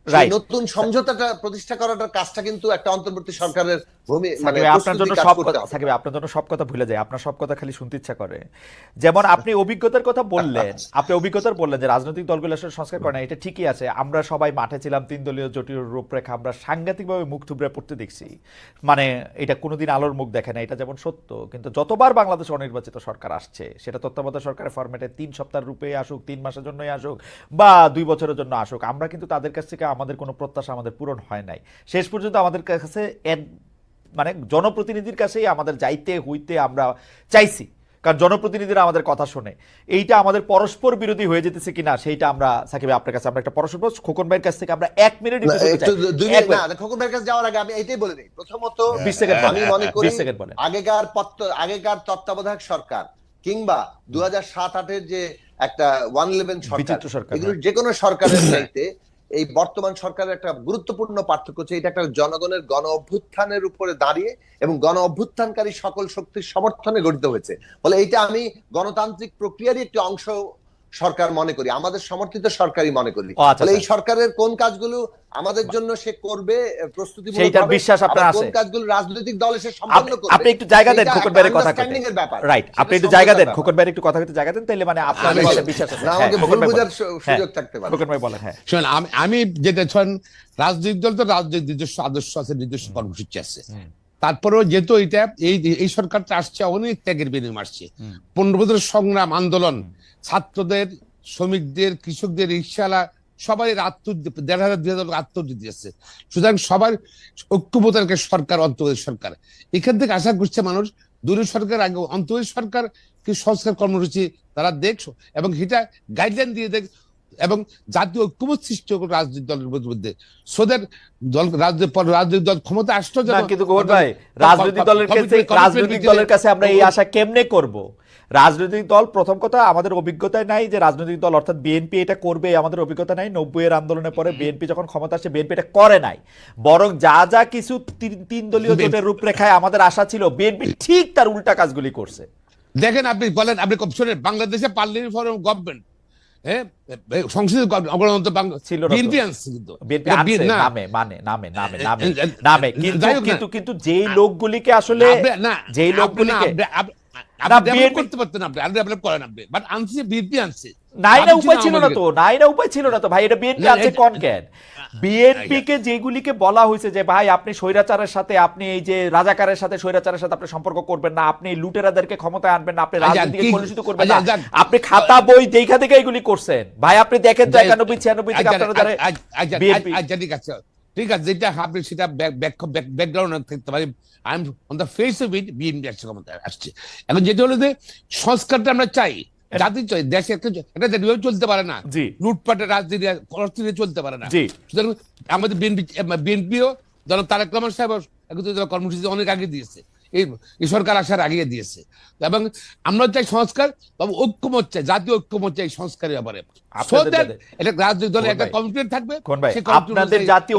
সেই নতুন সমঝোতাটা প্রতিষ্ঠা করাটার কাজটা কিন্তু একটা অন্তর্বর্তী সরকারের ভূমি মানে আপনার জন্য সব কথা সাকিব, আপনার জন্য সব কথা ভুলে যায়, আপনার সব কথা খালি শুনতে ইচ্ছা করে। যেমন আপনি অভিজ্ঞতার কথা বললেন, আপনি অভিজ্ঞতার বললেন যে রাজনৈতিক দলগুলো আসলে সংস্কার করে না, এটা ঠিকই আছে। আমরা সবাই মাঠে ছিলাম, 3 দলীয় জোটের রূপরেখা আমরা সাংঘাতিকভাবে মুখ থুবড়ে পড়তে দেখছি, মানে এটা কোনোদিন আলোর মুখ দেখে না, এটা যেমন সত্য। কিন্তু যতবার বাংলাদেশে অনির্বাচিত সরকার আসছে, সেটা তত্ত্বাবধায়ক সরকারের ফরম্যাটে 3 সপ্তাহের রূপে আসুক, 3 মাসের জন্যই আসুক বা 2 বছরের জন্য আসুক, আমরা কিন্তু তাদের কাছ থেকে আমাদের কোনো প্রত্যাশা আমাদের পূরণ হয় নাই। শেষ পর্যন্ত আমাদের কাছে মানে জনপ্রতিনিধির কাছেই আমাদের যাইতে হইতে আমরা চাইছি, কারণ জনপ্রতিনিধিরা আমাদের কথা শোনে। এইটা আমাদের পরস্পর বিরোধী হয়ে যেতেছে কিনা সেইটা আমরা সাকিব আপনার কাছে আমরা একটা পরস্পর খোকন ভাইয়ের কাছ থেকে আমরা 1 মিনিট খোকন ভাইয়ের কাছে যাওয়ার আগে আমি এইটাই বলে দিই। প্রথমত 20 সেকেন্ড আমি মনে করি আগেকার তত্ত্বাবধায়ক সরকার কিংবা 2007-08-এর যে একটা 111 সরকার, এগুলো যে কোনো সরকারের চাইতে এই বর্তমান সরকারের একটা গুরুত্বপূর্ণ পার্থক্য হচ্ছে এটা একটা জনগণের গণ অভ্যুত্থানের উপরে দাঁড়িয়ে এবং গণ অভ্যুত্থানকারী সকল শক্তির সমর্থনে গঠিত হয়েছে বলে এইটা আমি গণতান্ত্রিক প্রক্রিয়ারই একটি অংশ সরকার মনে করি, আমাদের সমর্থিত সরকারই মনে করি। এই সরকারের কোন কাজগুলো আমাদের জন্য সে করবে প্রস্তুতিমূলক, সেইটার বিশ্বাস আপনার আছে, কোন কাজগুলো রাজনৈতিক দল এসে সম্পন্ন করবে। আপনি একটু জায়গা দেন খোকন ভাইয়ের কথা কইতে, রাইট, আপনি একটু জায়গা দেন খোকন ভাইয়ের একটু কথা কইতে জায়গা দেন, তাইলে মানে আপনার বিশ্বাস আছে না, আমাকে ভুল বোঝার সুযোগ থাকতে পারে। খোকন ভাই বলেন। হ্যাঁ শুনুন, আমি যেটা শুন, রাজনৈতিক দল তো রাজনৈতিক নিজস্ব আদর্শ আছে, নিজস্ব কর্মসূচি আছে। তারপরেও যেহেতু এটা এই সরকারটা আসছে অনেক ত্যাগের বিনিময়ে আসছে, 15 বছরের সংগ্রাম আন্দোলন, ছাত্রদের, শ্রমিকদের, কৃষকদের, রিক্সাওয়ালা সবাই 1,500-2,000 আত্মহত্যা দিয়েছে। সুতরাং সবার ঐক্যবদ্ধ সরকার, অন্তর্বর্তী সরকার, এখান থেকে আশা করছে মানুষ দূরের সরকার আগে অন্তর্বর্তী সরকার কি সংস্কার কর্মসূচি তারা দেখছো এবং সেটা গাইডলাইন দিয়ে দেখ এবং জাতীয় ঐক্যমত সৃষ্টি হোক রাজনৈতিক দলের মধ্যে, সোদের দল রাজনৈতিক দল ক্ষমতা আসতো না। কিন্তু গোহর ভাই, রাজনৈতিক দলের কাছে আমরা এই আশা কেমনে করব? রাজনৈতিক দল, প্রথম কথা আমাদের অভিজ্ঞতায় নাই যে রাজনৈতিক দল অর্থাৎ বিএনপি এটা করবে, আমাদের অভিজ্ঞতা নাই। 90-এর আন্দোলনের পরে বিএনপি যখন ক্ষমতা আসে বিএনপি এটা করে নাই, বরং যা কিছু 3 দলীয় জোটের রূপরেখায় আমাদের আশা ছিল, বিএনপি ঠিক তার উল্টা কাজগুলি করছে। দেখেন, আপনি বলেন, আপনি শোনেন, বাংলাদেশে পার্লামেন্ট ফর গভর্নমেন্ট সংসদীয় কিন্তু যেই লোকগুলিকে আসলে যেই লোকগুলিকে করতে পারতেন আপনি করেন, আপনি বাট আনছে বিএনপি আনছে, নাই না উপায় ছিল না তো ভাই, এটা বিএনপি আছে কোন কেন? বিএনপি কে যেগুলিকে বলা হয়েছে যে ভাই আপনি স্বৈরাচারের সাথে, আপনি এই যে রাজাকারের সাথে, স্বৈরাচারের সাথে আপনি সম্পর্ক করবেন না, আপনি লুটেরাদেরকে ক্ষমতায় আনবেন না, আপনি রাজনীতিকে কলুষিত করবেন না, আপনি খাতা বই দেখা থেকে এগুলি করছেন ভাই। আপনি দেখেন 91-96 থেকে আপনারা যারা বিএনপি, ঠিক আছে, যেটা আপনি সেটা ব্যাকগ্রাউন্ড থাকতে পারে, I am on the face of it, BNP ক্ষমতায় আসছে। এখন যেটা হলো যে সংস্কারটা আমরা চাই, জাতির চাই, দেশে একটা চলতে পারে না, লুটপাটের রাজনীতি অর্থনীতি চলতে পারে না। সুতরাং আমাদের বিএনপিও ধরো তারেক রহমান সাহেব কর্মসূচি অনেক আগে দিয়েছে, এই সরকার আসার আগে দিয়েছে, এবং আমরা চাই সংস্কার, তবে ঐক্যমত চাই, জাতীয় ঐক্যমত চাই সংস্কারের ব্যাপারে। রাজনৈতিক দলের একটা কমিটমেন্ট থাকবে। আপনাদের জাতীয়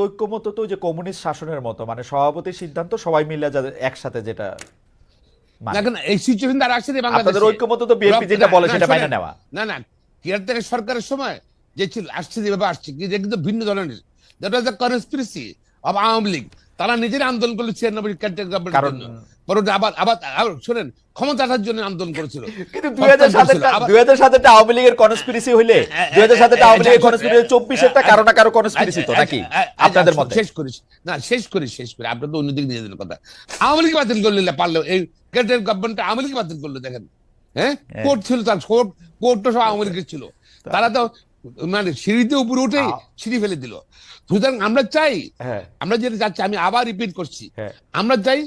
ঐক্যমত তো যে কমিউনিস্ট শাসনের মতো, মানে সভাপতির সিদ্ধান্ত সবাই মিলে একসাথে, যেটা এই সিচুয়েশন দ্বারা আসছে বাংলাদেশের ঐক্যমত তো বিএনপি যেটা বলে সেটা মেনে নেওয়া না কেয়ারটেকার সরকারের সময় যে ছিল আসছে, যেভাবে আসছে কিন্তু ভিন্ন ধরনের, that was the conspiracy of Awami League. তারা নিজেরা আন্দোলন করলো 96 কেয়ারটেকার গভর্নমেন্টের জন্য, আবার শোনেন ক্ষমতা আসার জন্য আন্দোলন করেছিল। কিন্তু 2007 আওয়ামী লীগের কনস্পিরেসি হইলে 2007 আওয়ামী লীগের কনস্পিরেসি 24-এরটা কারো না কারো কনস্পিরেসি তো নাকি? আপনাদের মতে শেষ করি আপনারা তো অন্যদিকে নিয়ে যান কথা। আওয়ামী লীগ বাতিল করলে পারলো, এই কেয়ারটেকার গভর্নমেন্ট আওয়ামী লীগ বাতিল করলো, দেখেন কোর্ট ছিল, তার কোর্ট তো সব আওয়ামী লীগের ছিল, তারা তো মানে সিঁড়িতে উপরে উঠে সিঁড়ি ফেলে দিল। সুতরাং আমরা চাই, আমরা যেটা চাচ্ছি, আমি আবার রিপিট করছি, আমরা চাই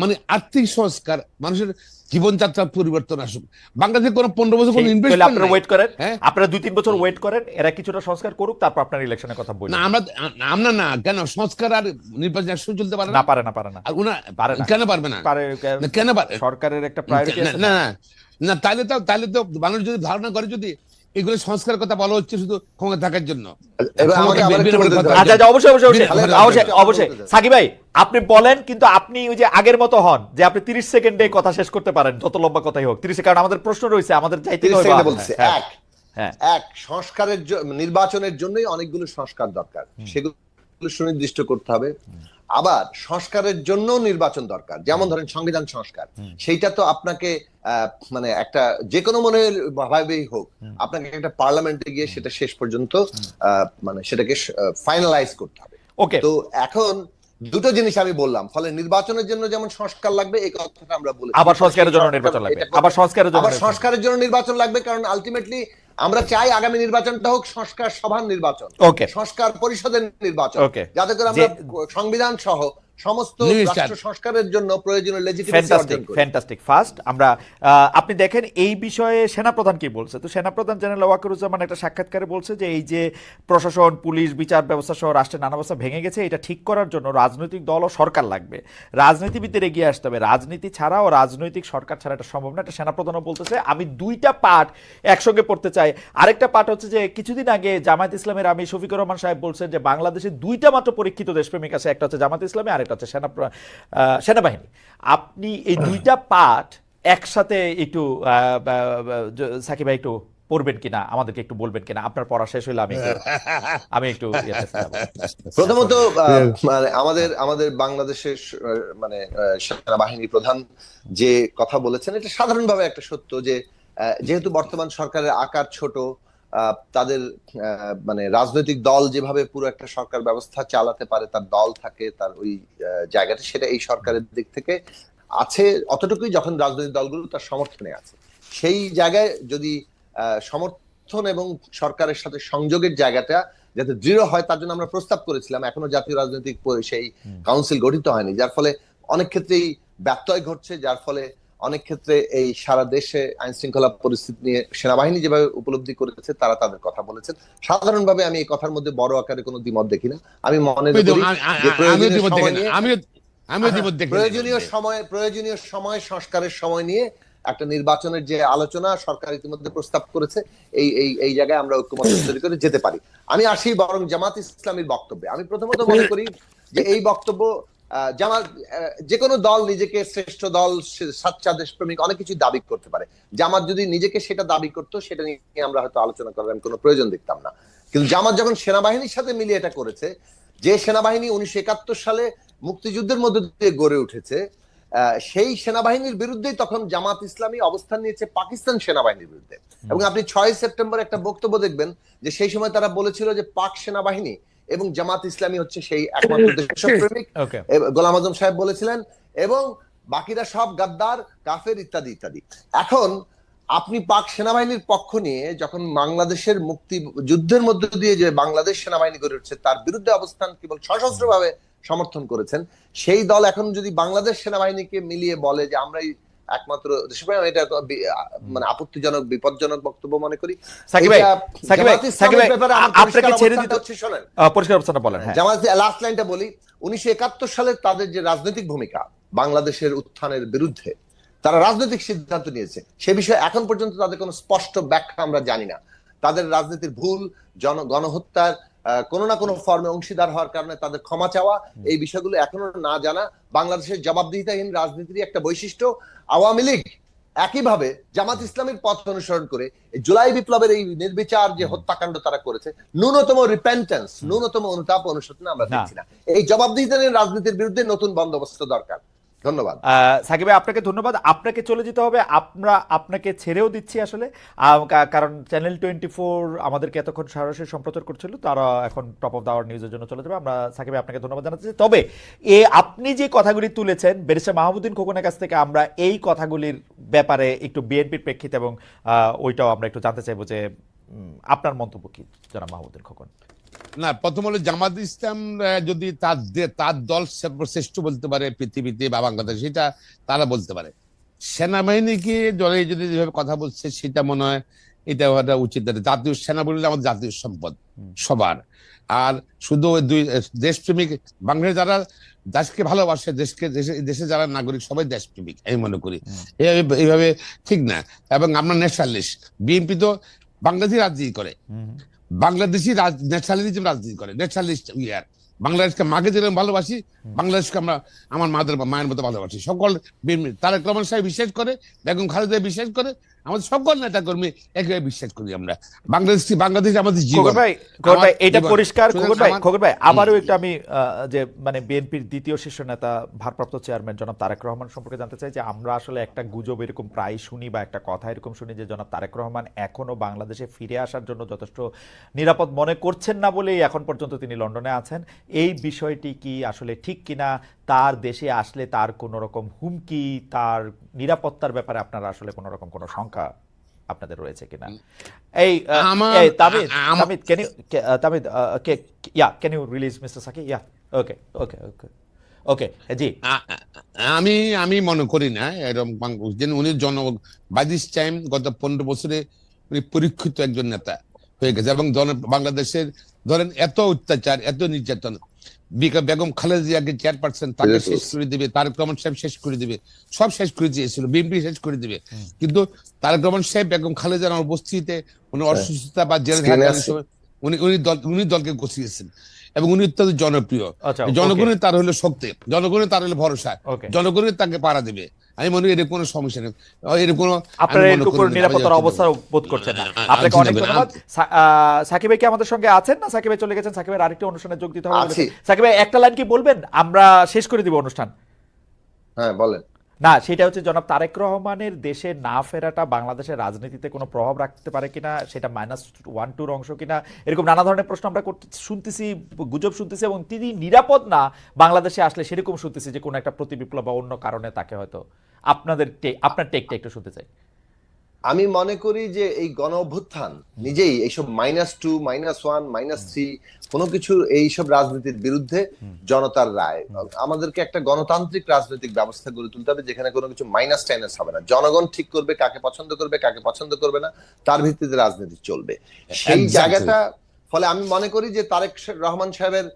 মানে আর্থিক সংস্কার, মানুষের জীবনযাত্রার পরিবর্তন আসুক। বাংলাদেশে কোনো 15 বছর কোনো ইনভেস্টমেন্ট, আপনারা ওয়েট করেন, আপনারা 2-3 বছর ওয়েট করেন, এরা কিছুটা সংস্কার করুক, তারপর আপনার ইলেকশনের কথা বলুন। না আমরা না কেন সংস্কার আর নির্বাচন চলতে পারে না? পারে না। আর উনা কেন পারবে না? কেন সরকারের একটা প্রায়োরিটি আছে না, তাহলে তো মানুষ যদি ধারণা করে যদি এগুলো সংস্কারের কথা বলা হচ্ছে শুধু ক্ষমতা থাকার জন্য। অবশ্যই সাকিব ভাই আপনি বলেন, কিন্তু আপনি ওই যে আগের মতো হন যে আপনি 30 সেকেন্ডে কথা শেষ করতে পারেন, যত লম্বা কথাই হোক 30 সেকেন্ড। আমাদের প্রশ্ন রয়েছে, আমাদের যাইতে হবে। হ্যাঁ। এক নির্বাচনের জন্যই অনেকগুলো সংস্কার দরকার, সেগুলো সুনির্দিষ্ট করতে হবে। আবার সংস্কারের জন্য নির্বাচন দরকার, যেমন ধরেন সংবিধান সংস্কার, সেইটা তো আপনাকে মানে একটা যে কোনো মনের ভাবেই হোক আপনাকে একটা পার্লামেন্টে গিয়ে সেটা শেষ পর্যন্ত মানে সেটাকে ফাইনালাইজ করতে হবে। ওকে, তো এখন দুটো জিনিস আমি বললাম, ফলে নির্বাচনের জন্য যেমন সংস্কার লাগবে এই কথাটা আমরা বলেছি, আবার সংস্কারের জন্য নির্বাচন লাগবে, আবার সংস্কারের জন্য নির্বাচন লাগবে, কারণ আলটিমেটলি আমরা চাই আগামী নির্বাচনটা হোক সংস্কার সভার নির্বাচন, সংস্কার পরিষদের নির্বাচন, যাতে করে আমরা সংবিধান সহ সমস্ত রাষ্ট্র সংস্কারের জন্য প্রয়োজনীয় লেজিটিমেসি অর্জন করি। ফ্যান্টাস্টিক। ফার্স্ট আমরা আপনি দেখেন এই বিষয়ে সেনাপ্রধান কি বলছে। তো সেনাপ্রধান জেনারেল ওয়াকারুজ্জামান একটা সাক্ষাৎকারে বলছে যে এই যে প্রশাসন, পুলিশ, বিচার ব্যবস্থা সহ রাষ্ট্রের নানা ব্যবস্থা ভেঙে গেছে, এটা ঠিক করার জন্য রাজনৈতিক দল ও সরকার লাগবে, রাজনীতিবিদদের এগিয়ে আসতে হবে, রাজনীতি ছাড়া ও রাজনৈতিক সরকার ছাড়া এটা সম্ভব না। এটা সেনাপ্রধানও বলতেছে। আমি দুইটা পার্ট একসঙ্গে পড়তে চাই। আরেকটা পার্ট হচ্ছে যে কিছুদিন আগে জামায়াত ইসলামের আমি শফিকুর রহমান সাহেব বলছেন যে বাংলাদেশে দুইটা মাত্র পরীক্ষিত দেশপ্রেমিক আছে, একটা হচ্ছে জামায়াত ইসলামী আর একটা হচ্ছে সেনাবাহিনী। আপনি এই দুইটা পার্ট একসাথে একটু সাকিব ভাই একটু পড়বেন কিনা, আমাদেরকে একটু বলবেন কিনা, আপনার পড়া শেষ হইলে আমি একটু প্রথমত আমাদের বাংলাদেশের মানে সেনাবাহিনী প্রধান যে কথা বলেছেন এটা সাধারণভাবে একটা সত্য, যে যেহেতু বর্তমান সরকারের আকার ছোট, তাদের মানে রাজনৈতিক দল যেভাবে পুরো একটা সরকার ব্যবস্থা চালাতে পারে, তার দল থাকে, তার ওই জায়গাটা, সেটা এই সরকারের দিক থেকে আছে অতটুকুই যখন রাজনৈতিক দলগুলো তার সমর্থনে আছে। সেই জায়গায় যদি সমর্থন এবং সরকারের সাথে সংযোগের জায়গাটা যাতে দৃঢ় হয় তার জন্য আমরা প্রস্তাব করেছিলাম। এখনো জাতীয় রাজনৈতিক সেই কাউন্সিল গঠিত হয়নি, যার ফলে অনেক ক্ষেত্রেই ব্যত্যয় ঘটছে, যার ফলে অনেক ক্ষেত্রে এই সারা দেশে আইন শৃঙ্খলা পরিস্থিতি নিয়ে সেনাবাহিনী যেভাবে উপলব্ধি করেছে তারা তাদের কথা বলেছেন। সাধারণভাবে আমি এই কথার মধ্যে বড় আকারে কোনো দ্বিমত দেখি না। আমি মনে করি প্রয়োজনীয় সময় সংস্কারের সময় নিয়ে একটা নির্বাচনের যে আলোচনা সরকার ইতিমধ্যে প্রস্তাব করেছে, এই জায়গায় আমরা ঐক্যমত তৈরি করে যেতে পারি। আমি আসি বরং জামাত ইসলামীর বক্তব্যে। আমি প্রথমত মনে করি যে এই বক্তব্য জামাত, যে কোনো দল নিজেকে শ্রেষ্ঠ দল, সাচ্চা দেশপ্রেমিক অনেক কিছু দাবি করতে পারে। জামাত যদি নিজেকে সেটা দাবি করতো সেটা নিয়ে আমরা হয়তো আলোচনা করার কোনো প্রয়োজন দেখতাম না। কিন্তু জামাত যখন সেনাবাহিনীর সাথে মিলিয়ে এটা করেছে, যে সেনাবাহিনী 1971 সালে মুক্তিযুদ্ধের মধ্যে দিয়ে গড়ে উঠেছে, সেই সেনাবাহিনীর বিরুদ্ধেই তখন জামাত ইসলামী অবস্থান নিয়েছে পাকিস্তান সেনাবাহিনীর বিরুদ্ধে। এবং আপনি 6 সেপ্টেম্বর একটা বক্তব্য দেখবেন যে সেই সময় তারা বলেছিল যে পাক সেনাবাহিনী এবং জামাত ইসলামী হচ্ছে সেই একমাত্র দেশপ্রেমিক, গোলাম আজম সাহেব বলেছিলেন, এবং বাকিরা সব গাদ্দার, কাফের ইত্যাদি ইত্যাদি। এখন আপনি পাক সেনাবাহিনীর পক্ষ নিয়ে যখন বাংলাদেশের মুক্তি যুদ্ধের মধ্য দিয়ে যে বাংলাদেশ সেনাবাহিনী গড়ে উঠছে তার বিরুদ্ধে অবস্থান কেবল সশস্ত্রভাবে সমর্থন করেছেন, সেই দল এখন যদি বাংলাদেশ সেনাবাহিনীকে মিলিয়ে বলে যে আমরাই একমাত্র দেশপ্রেমিক, এটা মানে আপত্তিজনক, বিপজ্জনক বক্তব্য মনে করি। লাস্ট লাইনটা বলি, 1971 সালে তাদের যে রাজনৈতিক ভূমিকা বাংলাদেশের উত্থানের বিরুদ্ধে, তারা রাজনৈতিক সিদ্ধান্ত নিয়েছে, সে বিষয়ে এখন পর্যন্ত তাদের কোনো স্পষ্ট ব্যাখ্যা আমরা জানি না। তাদের রাজনীতির ভুল, গণহত্যার কোনো না কোনো ফর্মে অংশীদার হওয়ার কারণে তাদের ক্ষমা চাওয়া, এই বিষয়গুলো এখনো না জানা বাংলাদেশের জবাবদিহিতাহীন রাজনীতির একটা বৈশিষ্ট্য। আওয়ামী লীগ একইভাবে জামাত ইসলামের পথ অনুসরণ করে জুলাই বিপ্লবের এই নির্বিচার যে হত্যাকাণ্ড তারা করেছে, ন্যূনতম রিপেন্টেন্স, ন্যূনতম অনুতাপ অনুশোচনা আমরা দেখছি না। এই জবাবদিহিতাহীন রাজনীতির বিরুদ্ধে নতুন বন্দোবস্ত দরকার। ধন্যবাদ সাকিব ভাই, আপনাকে ধন্যবাদ। আপনাকে চলে যেতে হবে, আমরা আপনাকে ছেড়েও দিচ্ছি আসলে, কারণ চ্যানেল 24 আমাদেরকে এতক্ষণ সরাসরি সম্প্রচার করছিল, তারা এখন টপ অফ দ্য আওয়ার নিউজের জন্য চলে যাবে। আমরা সাকিব ভাই আপনাকে ধন্যবাদ জানাচ্ছি। তবে আপনি যে কথাগুলি তুলেছেন ব্যারিস্টার মাহমুদুদ্দিন খোকনের কাছ থেকে আমরা এই কথাগুলির ব্যাপারে একটু বিএনপির প্রেক্ষিতে এবং ওইটাও আমরা একটু জানতে চাইবো যে আপনার মন্তব্য কি জনাব মাহমুদুদ্দিন খোকন। না, প্রথম হলো জামাত ইসলাম যদি তার দল শ্রেষ্ঠ বলতে পারে পৃথিবীতে বা বাংলাদেশে, সেটা তারা বলতে পারে। সেনাবাহিনীকে দলে যদি যেভাবে কথা বলছে সেটা মনে হয় এটা হওয়াটা উচিত। জাতীয় সেনা বললে আমাদের জাতীয় সম্পদ সবার। আর শুধু দুই দেশপ্রেমিক বাংলাদেশ যারা দেশকে ভালোবাসে, দেশে যারা নাগরিক সবাই দেশপ্রেমিক আমি মনে করি। এইভাবে ঠিক না। এবং আমরা ন্যাশনালিস্ট, বিএনপি তো বাংলাদেশি রাজনীতি করে, বাংলাদেশি ন্যাশনালিজম রাজনীতি করে, ন্যাশনালিস্ট ইয়ার। বাংলাদেশকে মাকে যেরকম ভালোবাসি, বাংলাদেশকে আমরা আমার মায়ের মতো ভালোবাসি। সকল তারেক রহমান সাহেব বিশেষ করে, বেগম খালেদা বিশেষ করে, আমাদের সকল নেতা কর্মী একেবারে বিশ্বাস করি আমরা। বাংলাদেশ আমাদের জীবন। খোকন ভাই এটা পরিষ্কার। খোকন ভাই আবারও একটু আমি যে মানে বিএনপির দ্বিতীয় শীর্ষ নেতা ভারপ্রাপ্ত চেয়ারম্যান জনাব তারেক রহমান সম্পর্কে জানতে চাই যে আমরা আসলে একটা গুজব এরকম প্রায় শুনি বা একটা কথা এরকম শুনি যে জনাব তারেক রহমান এখনো বাংলাদেশে ফিরে আসার জন্য যথেষ্ট নিরাপদ মনে করছেন না বলেই এখন পর্যন্ত তিনি লন্ডনে আছেন। এই বিষয়টি কি আসলে ঠিক কিনা? তার দেশে আসলে তার কোনো রকম হুমকি, তার নিরাপত্তার ব্যাপারে আপনারা আসলে কোনো রকম কোনো শঙ্কা আপনাদের রয়েছে কিনা? এই তামিদ ক্যান ইউ রিলিজ মিস্টার সাকি? ওকে জি। আমি মনে করি না এরকম উনি বাই দিস টাইম গত 15 বছরে উনি পরীক্ষিত একজন নেতা হয়ে গেছে এবং বাংলাদেশের ধরেন এত অত্যাচার, এত নির্যাতন, বেগম খালেদা জিয়াকে চেয়ারপারসন তাকে শেষ করে দিবে, তারেক রহমান সাহেব শেষ করে দিবে, সব শেষ করে দিয়েছিল, বিএনপি শেষ করে দিবে। কিন্তু তারেক রহমান সাহেব বেগম খালেদা জিয়ার উপস্থিতিতে উনি অসুস্থতা বা জেলে থাকার সময় উনি দলকে গুছিয়েছেন এবং উনি অত্যন্ত জনপ্রিয়। জনগণের তার হলো শক্তি, জনগণের তার হলো ভরসা, জনগণের তাকে পাড়া দেবে। আমি মনে করি এর কোনো সমস্যা নেই, এর কোনো নিরাপত্তার অবস্থা বোধ করছেন না। আপনাকে অনেক ধন্যবাদ। সাকিব ভাই কি আমাদের সঙ্গে আছেন না সাকিব ভাই চলে গেছেন? সাকিবের আরেকটি অনুষ্ঠানে যোগ দিতে হবে। সাকিব ভাই একটা লাইন কি বলবেন? আমরা শেষ করে দিব অনুষ্ঠান। হ্যাঁ বলেন। না, সেটা হচ্ছে জনাব তারেক রহমানের দেশে না ফেরাটা বাংলাদেশের রাজনীতিতে কোনো প্রভাব রাখতে পারে কিনা, সেটা -1-2 অংশ কিনা, এরকম নানা ধরনের প্রশ্ন আমরা শুনতেছি, গুজব শুনতেছি এবং তিনি নিরাপদ না বাংলাদেশে আসলে সেরকম শুনতেছি যে কোনো একটা প্রতিবিপ্লব বা অন্য কারণে তাকে হয়তো। আপনার টেকটা একটু শুনতে চাই। আমি মনে করি যে এই গণ অভ্যুত্থান নিজেই এইসব -2, -1, -3 কোনো কিছু এইসব রাজনীতির বিরুদ্ধে জনতার রায়। আমাদেরকে একটা গণতান্ত্রিক রাজনৈতিক ব্যবস্থা গড়ে তুলতে হবে যেখানে কোনো কিছু মাইনাস টাইনাস হবে না। জনগণ ঠিক করবে কাকে পছন্দ করবে কাকে পছন্দ করবে না, তার ভিত্তিতে রাজনীতি চলবে। সেই জায়গাটা ফলে আমি মনে করি যে তারেক রহমান সাহেবের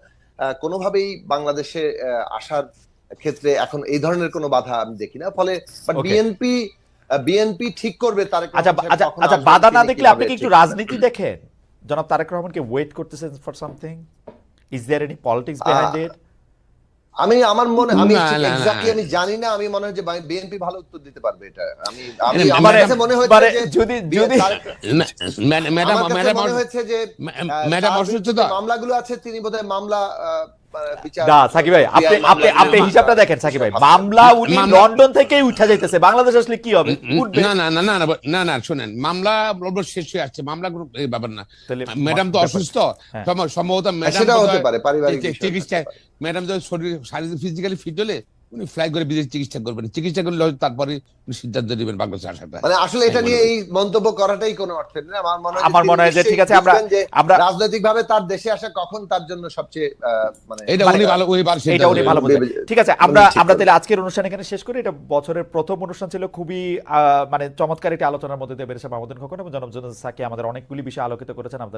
কোনোভাবেই বাংলাদেশে আসার ক্ষেত্রে এখন এই ধরনের কোনো বাধা আমি দেখি না। ফলে বিএনপি ঠিক করবে তারেক রহমান। আচ্ছা, বাধা না দেখলে আপনি কি একটু রাজনীতি দেখেন? জনাব তারেক রহমানকে ওয়েট করতেছেন for something? Is there any politics behind it? আমার মনে আমি এক্স্যাক্টলি আমি জানি না। আমি মনে হয় যে বিএনপি ভালো উত্তর দিতে পারবে এটা। আমার কাছে মনে হচ্ছে যে যদি ম্যাডাম মনে হচ্ছে যে ম্যাডাম অসুস্থ, মামলাগুলো আছে, তিনি বোধহয় মামলা সাকিব ভাই আপনি হিসাবটা দেখেন। সাকিব ভাই মামলা উনি লন্ডন থেকেই উঠা যাইতেছে, বাংলাদেশ আসলে কি হবে? না শুনেন, মামলা শেষ হয়ে আসছে, মামলা কোনো ব্যাপার না। ম্যাডাম তো অসুস্থ, সম্ভবত চিকিৎসা, ম্যাডাম যদি শরীর শারীরিক ফিজিক্যালি ফিট হলে উনি ফ্লাই করে বিদেশ চিকিৎসা করবেন, চিকিৎসা করলে তারপরে সিদ্ধান্ত নেবেন বাংলাদেশে আসাটা। মানে আসলে এটা নিয়ে এই মন্তব্য করাটাই কোনো অর্থ নেই। আমার মনে হয় যে ঠিক আছে, আমরা রাজনৈতিকভাবে তার দেশে আসা কখন তার জন্য সবচেয়ে মানে এটা উনি ভালো বোঝেন। ঠিক আছে, আমরা তাহলে আজকের অনুষ্ঠান এখানে শেষ করি। এটা বছরের প্রথম অনুষ্ঠান ছিল, খুবই মানে চমৎকার একটি আলোচনার মধ্যে দিয়ে বেরিয়েছে মাহমুদুল খোকন এবং জনাব সাকি আমাদের অনেকগুলি বিষয় আলোকিত করেছেন। আমাদের